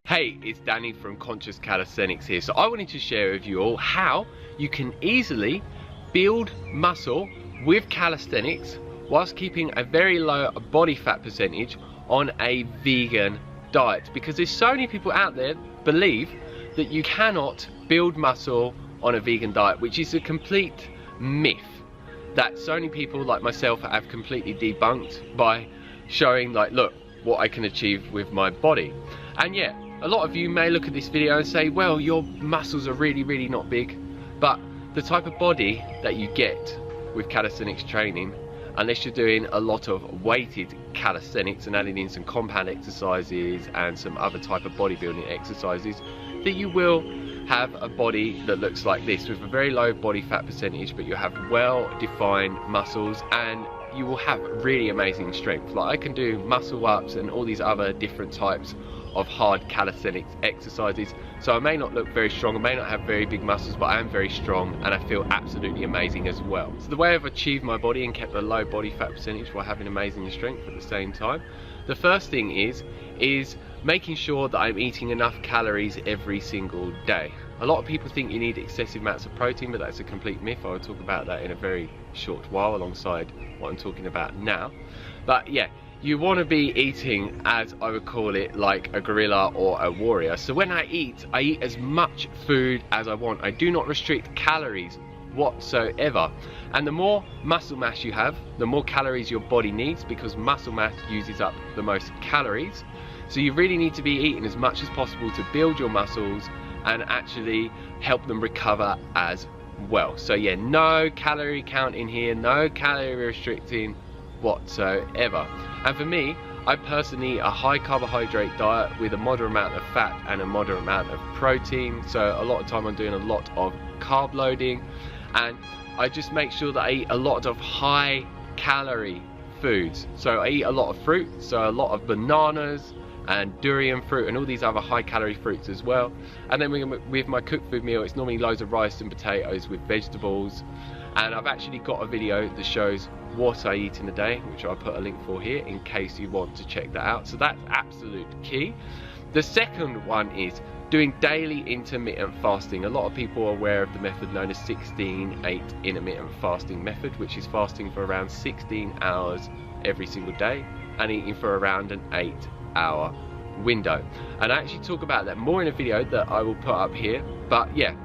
Hey, it's Danny from Conscious Calisthenics here. So I wanted to share with you all how you can easily build muscle with calisthenics whilst keeping a very low body fat percentage on a vegan diet. Because there's so many people out there believe that you cannot build muscle on a vegan diet, which is a complete myth that so many people like myself have completely debunked by showing, like, look what I can achieve with my body. And yeah, a lot of you may look at this video and say, well, your muscles are really not big, but the type of body that you get with calisthenics training, unless you're doing a lot of weighted calisthenics and adding in some compound exercises and some other type of bodybuilding exercises, that you will have a body that looks like this with a very low body fat percentage, but you have well defined muscles and you will have really amazing strength. Like, I can do muscle ups and all these other different types of hard calisthenics exercises, so I may not look very strong, I may not have very big muscles, but I am very strong and I feel absolutely amazing as well. So the way I've achieved my body and kept a low body fat percentage while having amazing strength at the same time, the first thing is making sure that I'm eating enough calories every single day. A lot of people think you need excessive amounts of protein, but that's a complete myth. I will talk about that in a very short while alongside what I'm talking about now. But yeah, you want to be eating, as I would call it, like a gorilla or a warrior. So when I eat as much food as I want. I do not restrict calories whatsoever. And the more muscle mass you have, the more calories your body needs, because muscle mass uses up the most calories. So you really need to be eating as much as possible to build your muscles and actually help them recover as well. So yeah, no calorie count in here, no calorie restricting whatsoever. And for me, I personally eat a high carbohydrate diet with a moderate amount of fat and a moderate amount of protein. So a lot of time I'm doing a lot of carb loading, and I just make sure that I eat a lot of high calorie foods. So I eat a lot of fruit, so a lot of bananas and durian fruit and all these other high calorie fruits as well. And then with my cooked food meal, it's normally loads of rice and potatoes with vegetables. And I've actually got a video that shows what I eat in a day, which I'll put a link for here in case you want to check that out. So that's absolute key. The second one is doing daily intermittent fasting. A lot of people are aware of the method known as 16-8 intermittent fasting method, which is fasting for around 16 hours every single day and eating for around an 8-hour window. And I actually talk about that more in a video that I will put up here. But yeah,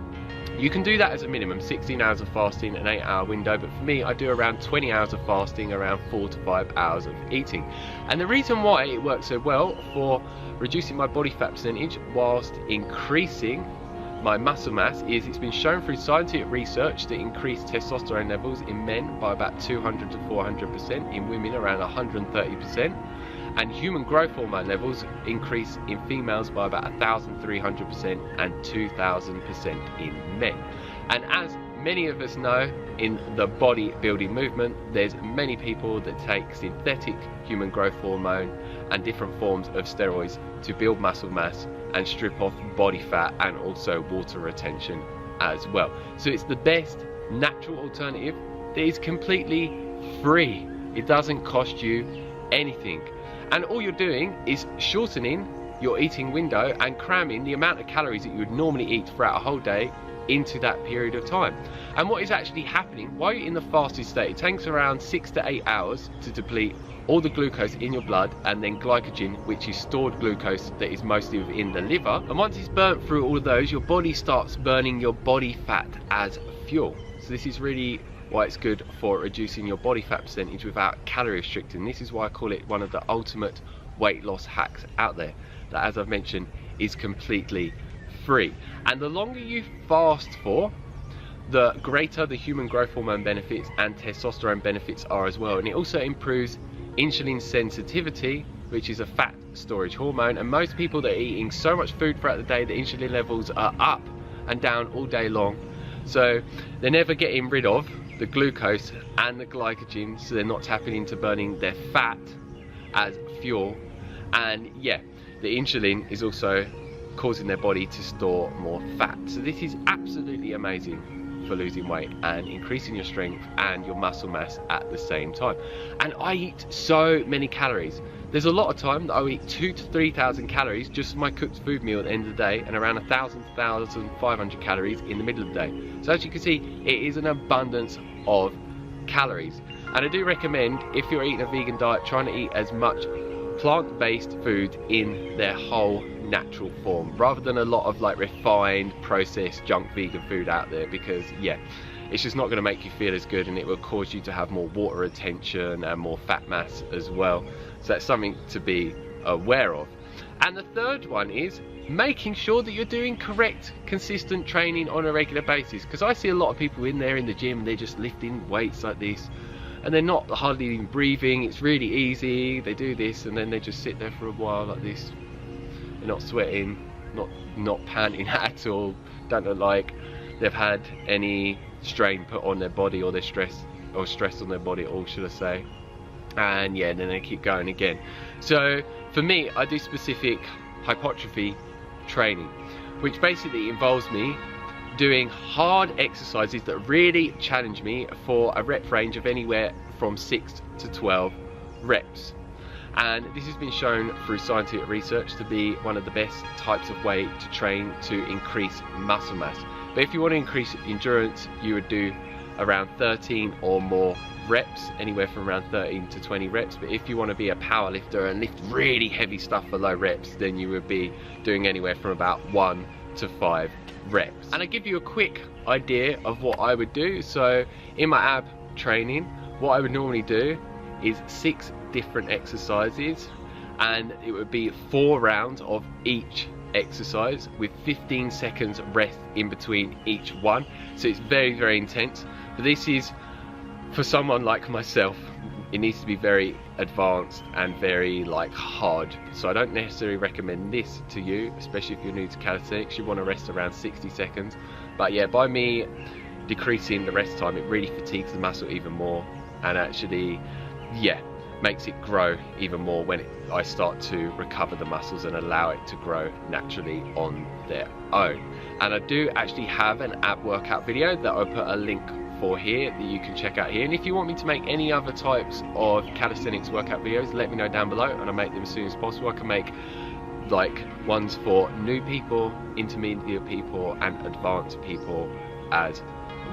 you can do that as a minimum, 16 hours of fasting, an 8-hour window. But for me, I do around 20 hours of fasting, around 4 to 5 hours of eating. And the reason why it works so well for reducing my body fat percentage whilst increasing my muscle mass is it's been shown through scientific research to increase testosterone levels in men by about 200 to 400%, in women around 130%. And human growth hormone levels increase in females by about 1,300% and 2,000% in men. And as many of us know, in the bodybuilding movement, there's many people that take synthetic human growth hormone and different forms of steroids to build muscle mass and strip off body fat and also water retention as well. So it's the best natural alternative that is completely free. It doesn't cost you anything. And all you're doing is shortening your eating window and cramming the amount of calories that you would normally eat throughout a whole day into that period of time. And what is actually happening while you're in the fasted state, it takes around 6 to 8 hours to deplete all the glucose in your blood and then glycogen, which is stored glucose that is mostly within the liver. And once it's burnt through all of those, your body starts burning your body fat as fuel. So this is really why it's good for reducing your body fat percentage without calorie restricting. This is why I call it one of the ultimate weight loss hacks out there, that, as I've mentioned, is completely free. And the longer you fast for, the greater the human growth hormone benefits and testosterone benefits are as well. And it also improves insulin sensitivity, which is a fat storage hormone. And most people that are eating so much food throughout the day, the insulin levels are up and down all day long. So they're never getting rid of the glucose and the glycogen, so they're not tapping into burning their fat as fuel. And yeah, the insulin is also causing their body to store more fat. So this is absolutely amazing for losing weight and increasing your strength and your muscle mass at the same time. And I eat so many calories There's a lot of time that I eat 2,000 to 3,000 calories just for my cooked food meal at the end of the day, and around 1,000 to 1,500 calories in the middle of the day. So as you can see, it is an abundance of calories. And I do recommend, if you're eating a vegan diet, trying to eat as much plant-based food in their whole natural form, rather than a lot of like refined, processed, junk vegan food out there, because yeah, it's just not going to make you feel as good, and it will cause you to have more water retention and more fat mass as well. So that's something to be aware of. And the third one is making sure that you're doing correct, consistent training on a regular basis, because I see a lot of people in there in the gym and they're just lifting weights like this, and they're not hardly even breathing. It's really easy. They do this and then they just sit there for a while like this. They're not sweating, not panting at all. Don't look like they've had any strain put on their body, or their stress on their body at all, should I say. And yeah, then they keep going again. So for me, I do specific hypertrophy training, which basically involves me doing hard exercises that really challenge me for a rep range of anywhere from 6 to 12 reps. And this has been shown through scientific research to be one of the best types of way to train to increase muscle mass. But if you want to increase endurance, you would do around 13 or more reps, anywhere from around 13 to 20 reps. But if you want to be a power lifter and lift really heavy stuff for low reps, then you would be doing anywhere from about 1 to 5 reps. And I give you a quick idea of what I would do. So in my ab training, what I would normally do is 6 different exercises, and it would be 4 rounds of each exercise with 15 seconds rest in between each one. So it's very, very intense. But this is for someone like myself. It needs to be very advanced and very like hard. So I don't necessarily recommend this to you, especially if you're new to calisthenics. You want to rest around 60 seconds. But yeah, by me decreasing the rest time, it really fatigues the muscle even more, and actually, yeah, makes it grow even more when I start to recover the muscles and allow it to grow naturally on their own. And I do actually have an ab workout video that I'll put a link for here that you can check out here. And if you want me to make any other types of calisthenics workout videos, let me know down below and I'll make them as soon as possible. I can make like ones for new people, intermediate people and advanced people as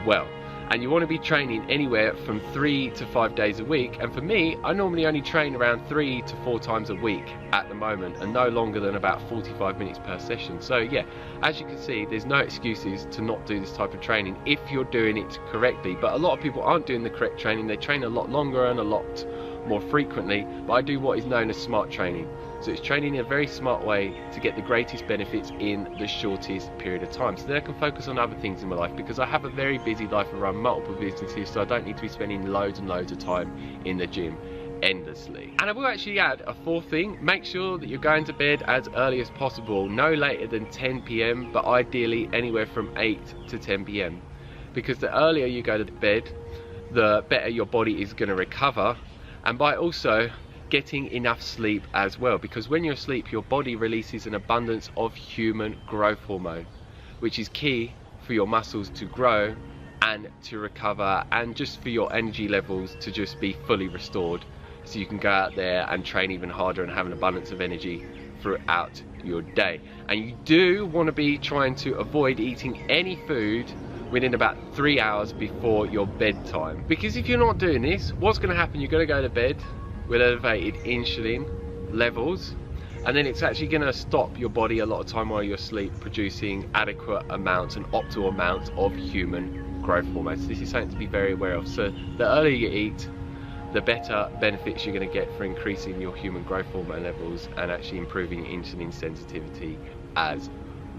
well. And you want to be training anywhere from 3 to 5 days a week. And for me, I normally only train around 3 to 4 times a week at the moment, and no longer than about 45 minutes per session. So yeah, as you can see, there's no excuses to not do this type of training if you're doing it correctly. But a lot of people aren't doing the correct training. They train a lot longer and a lot more frequently. But I do what is known as smart training. So it's training in a very smart way to get the greatest benefits in the shortest period of time. So then I can focus on other things in my life, because I have a very busy life. I run multiple businesses, so I don't need to be spending loads and loads of time in the gym endlessly. And I will actually add a fourth thing: make sure that you're going to bed as early as possible, no later than 10 p.m, but ideally anywhere from 8 to 10 p.m, because the earlier you go to bed, the better your body is going to recover, and by also getting enough sleep as well, because when you're asleep, your body releases an abundance of human growth hormone, which is key for your muscles to grow and to recover, and just for your energy levels to just be fully restored, so you can go out there and train even harder and have an abundance of energy throughout your day. And you do want to be trying to avoid eating any food within about 3 hours before your bedtime, because if you're not doing this, what's going to happen? You're going to go to bed with elevated insulin levels, and then it's actually going to stop your body a lot of time while you're asleep producing adequate amounts and optimal amounts of human growth hormones. This is something to be very aware of. So the earlier you eat, the better benefits you're going to get for increasing your human growth hormone levels and actually improving insulin sensitivity as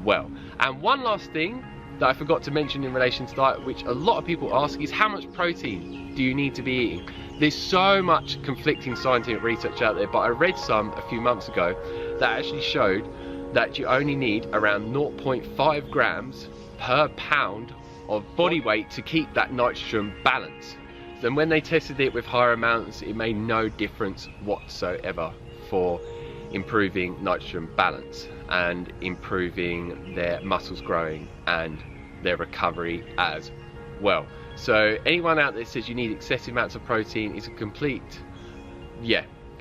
well. And one last thing that I forgot to mention in relation to diet, which a lot of people ask, is how much protein do you need to be eating? There's so much conflicting scientific research out there, but I read some a few months ago that actually showed that you only need around 0.5 grams per pound of body weight to keep that nitrogen balance. Then when they tested it with higher amounts, it made no difference whatsoever for improving nitrogen balance and improving their muscles growing and their recovery as well. So anyone out there says you need excessive amounts of protein is a complete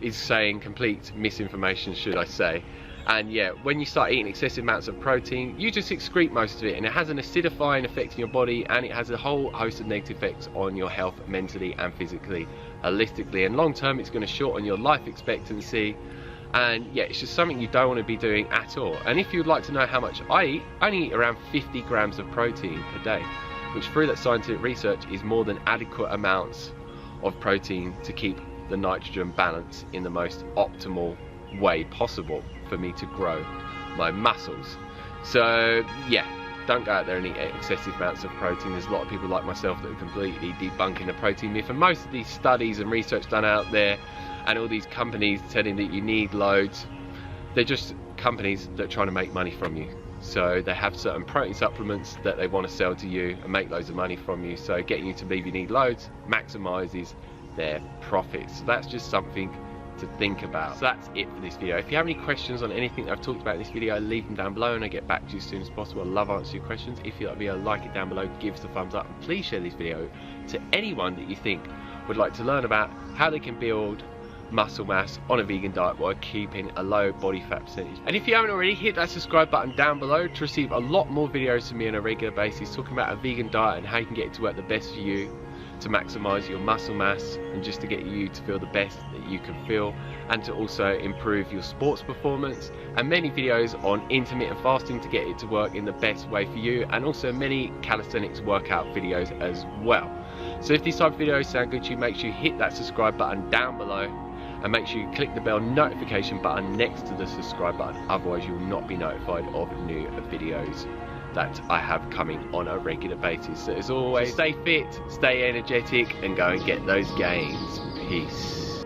is saying complete misinformation, should I say. And yeah, when you start eating excessive amounts of protein, you just excrete most of it, and it has an acidifying effect in your body, and it has a whole host of negative effects on your health mentally and physically, holistically, and long term it's going to shorten your life expectancy. And yeah, it's just something you don't want to be doing at all. And if you'd like to know how much I only eat around 50 grams of protein per day, which through that scientific research is more than adequate amounts of protein to keep the nitrogen balance in the most optimal way possible for me to grow my muscles. So yeah, don't go out there and eat excessive amounts of protein. There's a lot of people like myself that are completely debunking the protein myth, and most of these studies and research done out there and all these companies telling that you need loads, they're just companies that are trying to make money from you. So they have certain protein supplements that they want to sell to you and make loads of money from you, so getting you to believe you need loads maximizes their profits. So that's just something to think about. So that's it for this video. If you have any questions on anything that I've talked about in this video, leave them down below and I'll get back to you as soon as possible. I love answering your questions. If you like the video, like it down below, give us a thumbs up, and please share this video to anyone that you think would like to learn about how they can build muscle mass on a vegan diet while keeping a low body fat percentage. And if you haven't already, hit that subscribe button down below to receive a lot more videos from me on a regular basis talking about a vegan diet and how you can get it to work the best for you, to maximize your muscle mass, and just to get you to feel the best that you can feel, and to also improve your sports performance, and many videos on intermittent fasting to get it to work in the best way for you, and also many calisthenics workout videos as well. So if these type of videos sound good to you, make sure you hit that subscribe button down below, and make sure you click the bell notification button next to the subscribe button, otherwise you will not be notified of new videos that I have coming on a regular basis. So as always, stay fit, stay energetic, and go and get those gains. Peace.